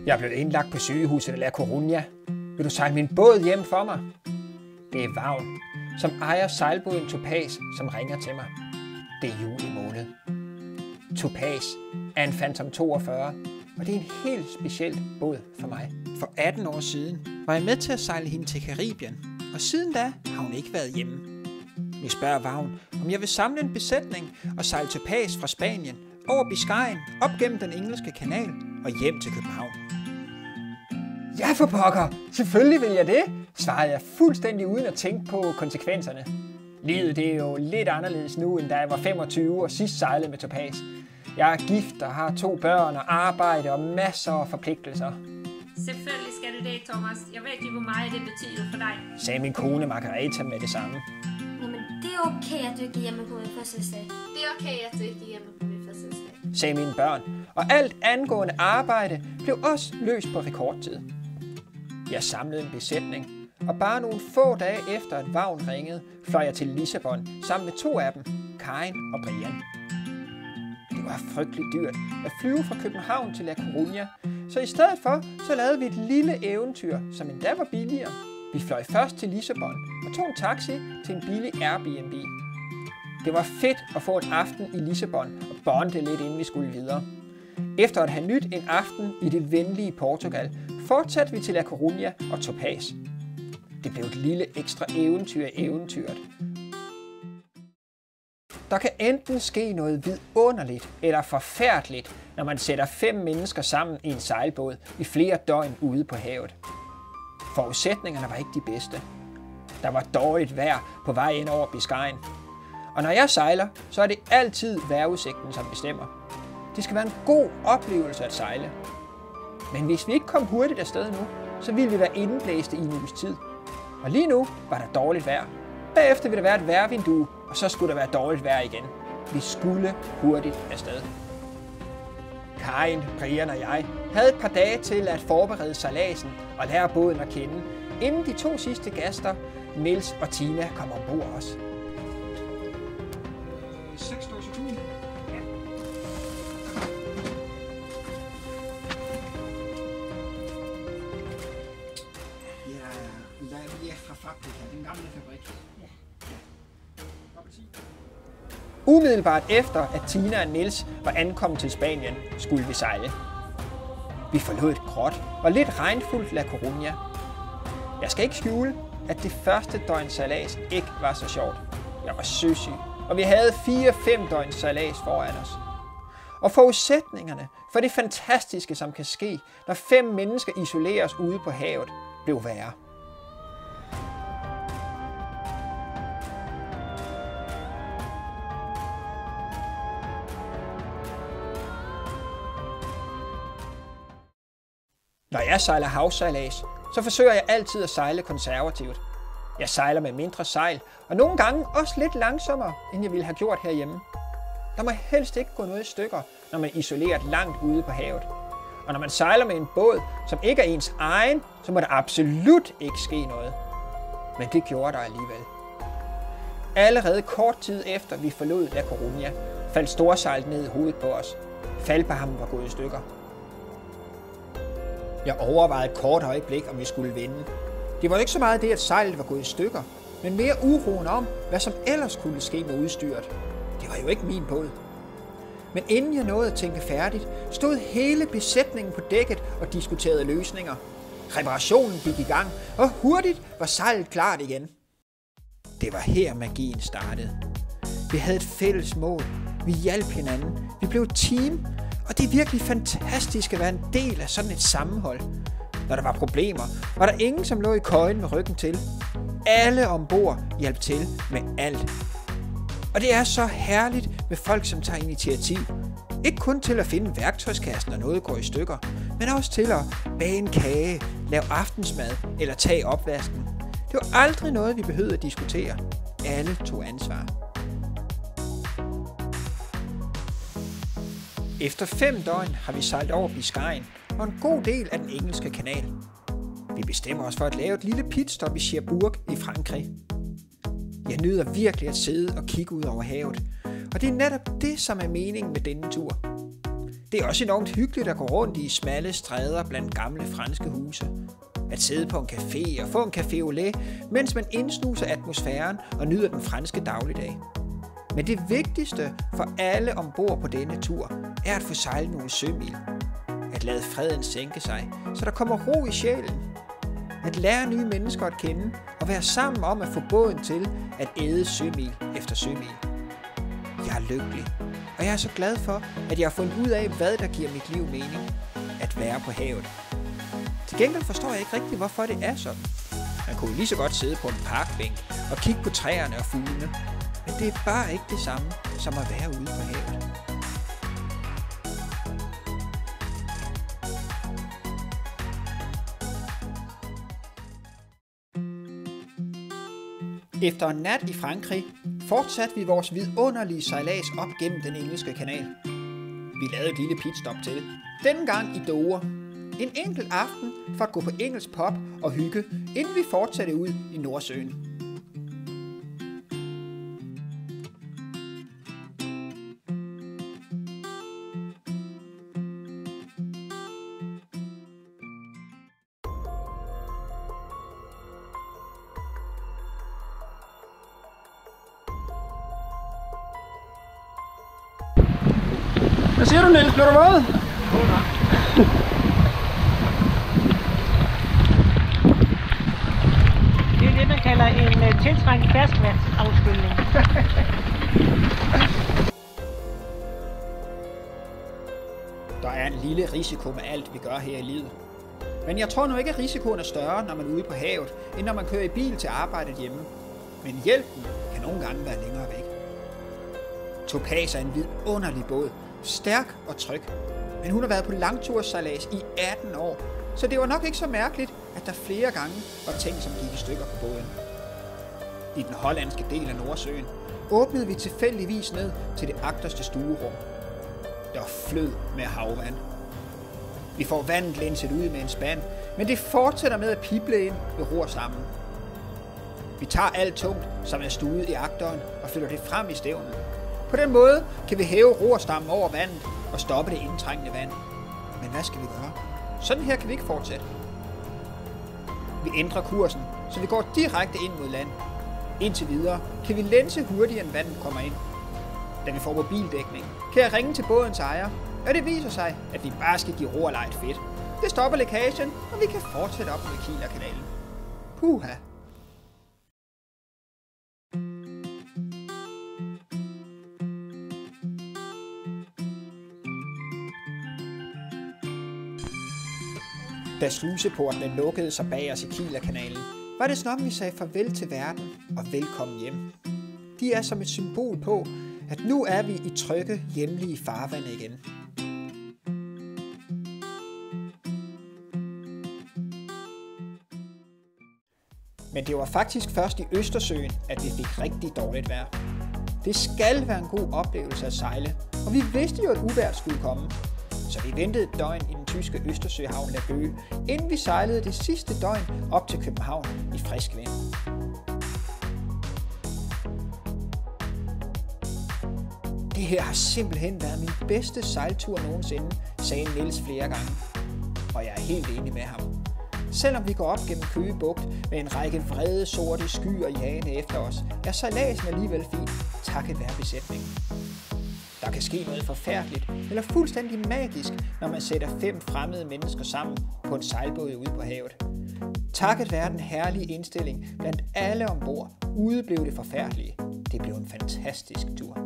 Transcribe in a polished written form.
Jeg er blevet indlagt på sygehuset i La Coruña. Vil du sejle min båd hjem for mig? Det er Vagn, som ejer sejlbåden Topaz, som ringer til mig. Det er juli måned. Topaz er en Phantom 42, og det er en helt speciel båd for mig. For 18 år siden var jeg med til at sejle hende til Karibien, og siden da har hun ikke været hjemme. Vi spørger Vagn, om jeg vil samle en besætning og sejle Topaz fra Spanien over Biscayen, op gennem den engelske kanal og hjem til København. Ja, for pokker! Selvfølgelig vil jeg det, svarede jeg fuldstændig uden at tænke på konsekvenserne. Livet det er jo lidt anderledes nu, end da jeg var 25 og sidst sejlede med Topaz. Jeg er gift og har 2 børn og arbejde og masser af forpligtelser. Selvfølgelig skal du det, Thomas. Jeg ved ikke, hvor meget det betyder for dig, sagde min kone Margareta med det samme. Jamen, det er okay, at du ikke er hjemme på min fødselsdag. Det er okay, at du ikke er hjemme på min fødselsdag, sagde mine børn, og alt angående arbejde blev også løst på rekordtid. Jeg samlede en besætning, og bare nogle få dage efter at Vagn ringede, fløj jeg til Lissabon sammen med 2 af dem, Karin og Brian. Det var frygteligt dyrt at flyve fra København til La Coruña, så i stedet for, så lavede vi et lille eventyr, som endda var billigere. Vi fløj først til Lissabon og tog en taxi til en billig Airbnb. Det var fedt at få en aften i Lissabon og bonde lidt, inden vi skulle videre. Efter at have nydt en aften i det venlige Portugal, fortsatte vi til La Coruña og Topaz. Det blev et lille ekstra eventyr i eventyret. Der kan enten ske noget vidunderligt eller forfærdeligt, når man sætter 5 mennesker sammen i en sejlbåd i flere døgn ude på havet. Forudsætningerne var ikke de bedste. Der var dårligt vejr på vej ind over Biscayen. Og når jeg sejler, så er det altid vejrudsigten, som bestemmer. Det skal være en god oplevelse at sejle. Men hvis vi ikke kom hurtigt afsted nu, så ville vi være indblæste i en uges tid. Og lige nu var der dårligt vejr. Bagefter ville der være et vejrvindue, og så skulle der være dårligt vejr igen. Vi skulle hurtigt afsted. Karin, Brian og jeg havde et par dage til at forberede sejladsen og lære båden at kende, inden de 2 sidste gæster, Niels og Tina, kom ombord os. 6 sekunder. Ja. Ja, fra Fabrika, den gamle fabrik. Umiddelbart efter, at Tina og Niels var ankommet til Spanien, skulle vi sejle. Vi forlod et gråt og lidt regnfuldt La Coruña. Jeg skal ikke skjule, at det første døgns sejlads ikke var så sjovt. Jeg var søsyg, og vi havde 4-5 døgns sejlads foran os. Og forudsætningerne for det fantastiske, som kan ske, når 5 mennesker isoleres ude på havet, blev værre. Når jeg sejler havsejlads, så forsøger jeg altid at sejle konservativt. Jeg sejler med mindre sejl, og nogle gange også lidt langsommere, end jeg ville have gjort herhjemme. Der må helst ikke gå noget i stykker, når man er isoleret langt ude på havet. Og når man sejler med en båd, som ikke er ens egen, så må der absolut ikke ske noget. Men det gjorde der alligevel. Allerede kort tid efter vi forlod La Coruña, faldt storsejlet ned i hovedet på os. Faldbarmen var gået i stykker. Jeg overvejede et kort øjeblik, om vi skulle vende. Det var ikke så meget det, at sejlet var gået i stykker, men mere uroen om, hvad som ellers kunne ske med udstyret. Det var jo ikke min båd. Men inden jeg nåede at tænke færdigt, stod hele besætningen på dækket og diskuterede løsninger. Reparationen gik i gang, og hurtigt var sejlet klart igen. Det var her magien startede. Vi havde et fælles mål. Vi hjalp hinanden. Vi blev et team. Og det er virkelig fantastisk at være en del af sådan et sammenhold. Når der var problemer, var der ingen, som lå i køjen med ryggen til. Alle ombord hjalp til med alt. Og det er så herligt med folk, som tager initiativ. Ikke kun til at finde værktøjskassen, når noget går i stykker, men også til at bage en kage, lave aftensmad eller tage opvasken. Det var aldrig noget, vi behøvede at diskutere. Alle tog ansvar. Efter 5 døgn har vi sejlet over Biscayen og en god del af den engelske kanal. Vi bestemmer os for at lave et lille pitstop i Cherbourg i Frankrig. Jeg nyder virkelig at sidde og kigge ud over havet, og det er netop det, som er meningen med denne tur. Det er også enormt hyggeligt at gå rundt i smalle stræder blandt gamle franske huse. At sidde på en café og få en café au lait, mens man indsnuser atmosfæren og nyder den franske dagligdag. Men det vigtigste for alle ombord på denne tur er at få sejlet nogle sømil. At lade freden sænke sig, så der kommer ro i sjælen. At lære nye mennesker at kende og være sammen om at få båden til at æde sømil efter sømil. Jeg er lykkelig, og jeg er så glad for, at jeg har fundet ud af, hvad der giver mit liv mening. At være på havet. Til gengæld forstår jeg ikke rigtigt, hvorfor det er sådan. Man kunne lige så godt sidde på en parkbænk og kigge på træerne og fuglene. Men det er bare ikke det samme, som at være ude på havet. Efter en nat i Frankrig fortsatte vi vores vidunderlige sejlads op gennem den engelske kanal. Vi lavede et lille pitstop til, denne gang i Dover. En enkelt aften for at gå på engelsk pub og hygge, inden vi fortsatte ud i Nordsøen. Hvad siger du, Niels? Bliver du våd? Det er det, man kalder en tiltrængt ferskvandsafskylning. Der er en lille risiko med alt, vi gør her i livet. Men jeg tror nu ikke, at risikoen er større, når man er ude på havet, end når man kører i bil til arbejdet hjemme. Men hjælpen kan nogle gange være længere væk. Topaz er en vidunderlig båd, stærk og tryg. Men hun har været på langturssejlads i 18 år, så det var nok ikke så mærkeligt, at der flere gange var ting, som gik i stykker på båden. I den hollandske del af Nordsøen åbnede vi tilfældigvis ned til det agterste stuerum. Der var flød med havvand. Vi får vandet lænset ud med en spand, men det fortsætter med at pible ind ved rorstammen. Vi tager alt tungt, som er stuet i agteren, og flytter det frem i stævnen. På den måde kan vi hæve rorstammen over vandet og stoppe det indtrængende vand. Men hvad skal vi gøre? Sådan her kan vi ikke fortsætte. Vi ændrer kursen, så vi går direkte ind mod land. Indtil videre kan vi lænse hurtigere, end vandet kommer ind. Da vi får mobildækning, kan jeg ringe til bådens ejer, og det viser sig, at vi bare skal give rorlejet fedt. Det stopper lækagen, og vi kan fortsætte op mod Kielerkanalen. Puha! Da sluseportene lukkede sig bag os i Kielerkanalen, var det som om vi sagde farvel til verden og velkommen hjem. De er som et symbol på, at nu er vi i trygge, hjemlige farvande igen. Men det var faktisk først i Østersøen, at vi fik rigtig dårligt vejr. Det skal være en god oplevelse at sejle, og vi vidste jo, at uvejr skulle komme. Så vi ventede et døgn i den tyske Østersøhavn Laboe, inden vi sejlede det sidste døgn op til København i frisk vind. Det her har simpelthen været min bedste sejltur nogensinde, sagde Niels flere gange. Og jeg er helt enig med ham. Selvom vi går op gennem Køge Bugt med en række vrede sorte skyer jagende efter os, er sejladsen alligevel fin, takket være besætningen. Der kan ske noget forfærdeligt eller fuldstændig magisk, når man sætter 5 fremmede mennesker sammen på en sejlbåd ude på havet. Takket være den herlige indstilling blandt alle ombord, udeblev det forfærdelige. Det blev en fantastisk tur.